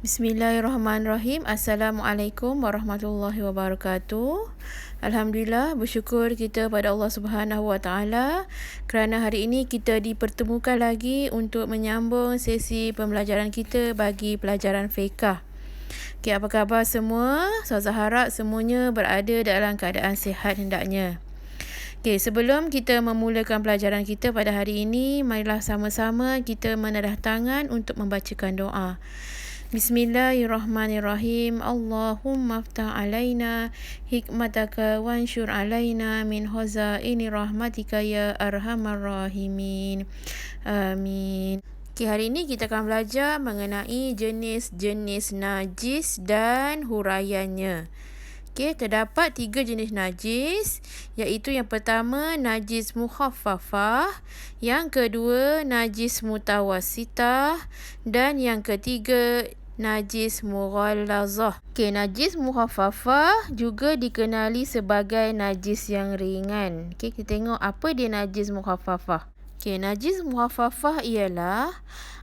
Bismillahirrahmanirrahim. Assalamualaikum warahmatullahi wabarakatuh. Alhamdulillah, bersyukur kita pada Allah Subhanahu Wa Taala kerana hari ini kita dipertemukan lagi untuk menyambung sesi pembelajaran kita bagi pelajaran fiqh. Okey, apa khabar semua? Saya harap semuanya berada dalam keadaan sihat hendaknya. Okey, sebelum kita memulakan pelajaran kita pada hari ini, marilah sama-sama kita menadah tangan untuk membacakan doa. Bismillahirrahmanirrahim. Allahumma aftah alaina hikmataka wansyur alaina min khazaini rahmatika ya arhamar rahimin. Amin. Okay, hari ini kita akan belajar mengenai jenis-jenis najis dan huraiannya. Okay, terdapat 3 jenis najis, iaitu yang pertama najis mukhaffafah, yang kedua najis mutawassitah dan yang ketiga najis mughallazah. Okay, najis mukhaffafah juga dikenali sebagai najis yang ringan. Okay, kita tengok apa dia najis mukhaffafah. Okay, najis mukhaffafah ialah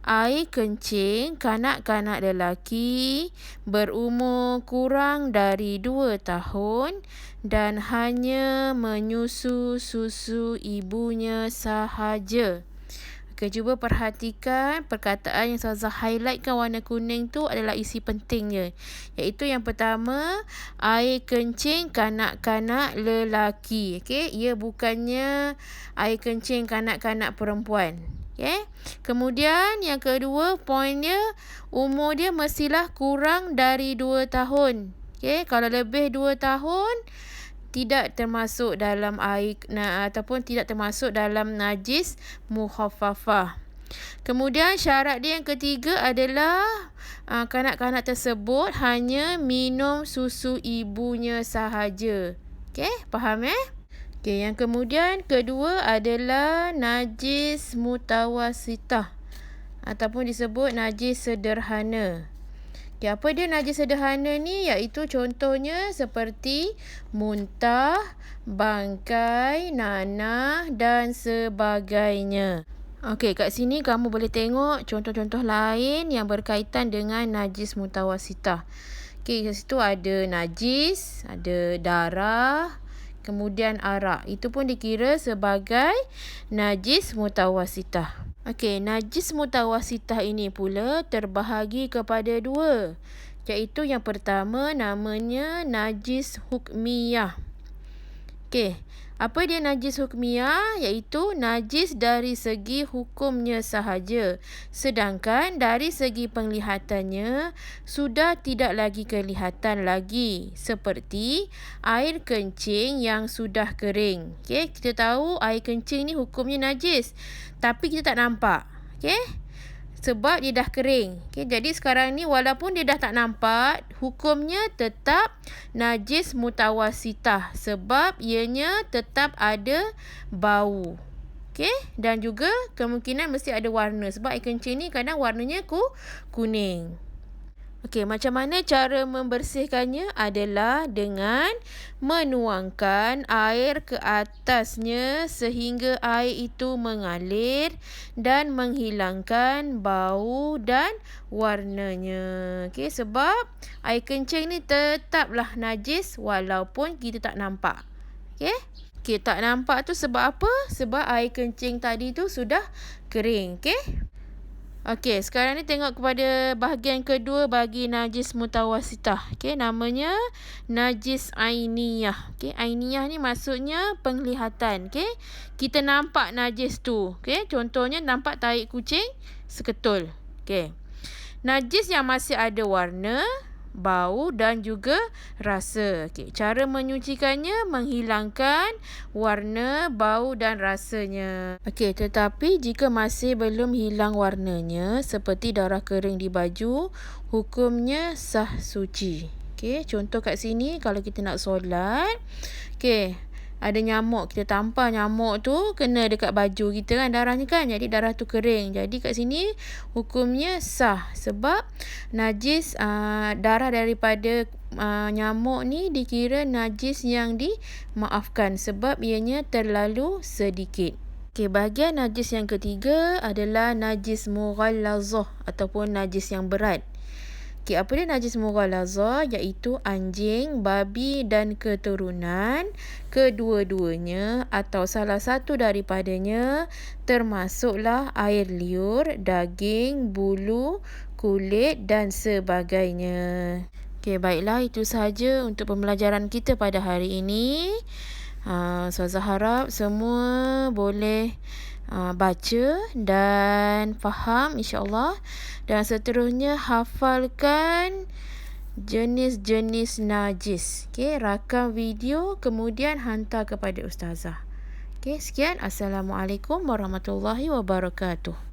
air kencing kanak-kanak lelaki berumur kurang dari 2 tahun dan hanya menyusu susu ibunya sahaja. Okay, cuba perhatikan perkataan yang saya highlightkan warna kuning tu adalah isi pentingnya. Iaitu yang pertama, air kencing kanak-kanak lelaki. Okay, ia bukannya air kencing kanak-kanak perempuan. Okay. Kemudian yang kedua poinnya, umur dia mestilah kurang dari 2 tahun. Okay. Kalau lebih 2 tahun, tidak termasuk dalam air ataupun tidak termasuk dalam najis mukhaffafah. Kemudian syarat dia yang ketiga adalah kanak-kanak tersebut hanya minum susu ibunya sahaja. Okey, faham Okey, yang kemudian kedua adalah najis mutawassitah ataupun disebut najis sederhana. Okay, apa dia najis sederhana ni? Iaitu contohnya seperti muntah, bangkai, nanah dan sebagainya. Okey, kat sini kamu boleh tengok contoh-contoh lain yang berkaitan dengan najis mutawassitah. Okey, kat situ ada najis, ada darah, kemudian arak. Itu pun dikira sebagai najis mutawassitah. Okey, najis mutawassitah ini pula terbahagi kepada 2. Iaitu yang pertama namanya najis hukmiyah. Okey, apa dia najis hukmiyah? Iaitu najis dari segi hukumnya sahaja. Sedangkan dari segi penglihatannya sudah tidak lagi kelihatan lagi. Seperti air kencing yang sudah kering. Okey, kita tahu air kencing ni hukumnya najis. Tapi kita tak nampak. Okey? Sebab dia dah kering. Okay, jadi sekarang ni walaupun dia dah tak nampak, hukumnya tetap najis mutawassitah sebab ianya tetap ada bau. Okay? Dan juga kemungkinan mesti ada warna sebab air kencing ni kadang warnanya kuning. Okey, macam mana cara membersihkannya adalah dengan menuangkan air ke atasnya sehingga air itu mengalir dan menghilangkan bau dan warnanya. Okey, sebab air kencing ni tetaplah najis walaupun kita tak nampak. Okey? Okey, tak nampak tu sebab apa? Sebab air kencing tadi tu sudah kering. Okey? Okey, sekarang ni tengok kepada bahagian kedua bagi najis mutawassitah. Okey, namanya najis ainiyah. Okey, ainiyah ni maksudnya penglihatan. Okey, kita nampak najis tu. Okey, contohnya nampak tahi kucing seketul. Okey. Najis yang masih ada warna, bau dan juga rasa. Okey, cara menyucikannya menghilangkan warna, bau dan rasanya. Okey, tetapi jika masih belum hilang warnanya seperti darah kering di baju, hukumnya sah suci. Okey, contoh kat sini kalau kita nak solat, okey, ada nyamuk, kita tampar nyamuk tu kena dekat baju kita kan, darahnya kan, jadi darah tu kering. Jadi kat sini hukumnya sah sebab najis darah daripada nyamuk ni dikira najis yang dimaafkan sebab ianya terlalu sedikit. Okey, bahagian najis yang ketiga adalah najis mughallazah ataupun najis yang berat. Okey, apa dia najis mughalazah? Iaitu anjing, babi dan keturunan, kedua-duanya atau salah satu daripadanya, termasuklah air liur, daging, bulu, kulit dan sebagainya. Okey, baiklah, itu sahaja untuk pembelajaran kita pada hari ini. Ustazah harap semua boleh baca dan faham insya-Allah, dan seterusnya hafalkan jenis-jenis najis. Okey, rakam video kemudian hantar kepada ustazah. Okey, sekian. Assalamualaikum warahmatullahi wabarakatuh.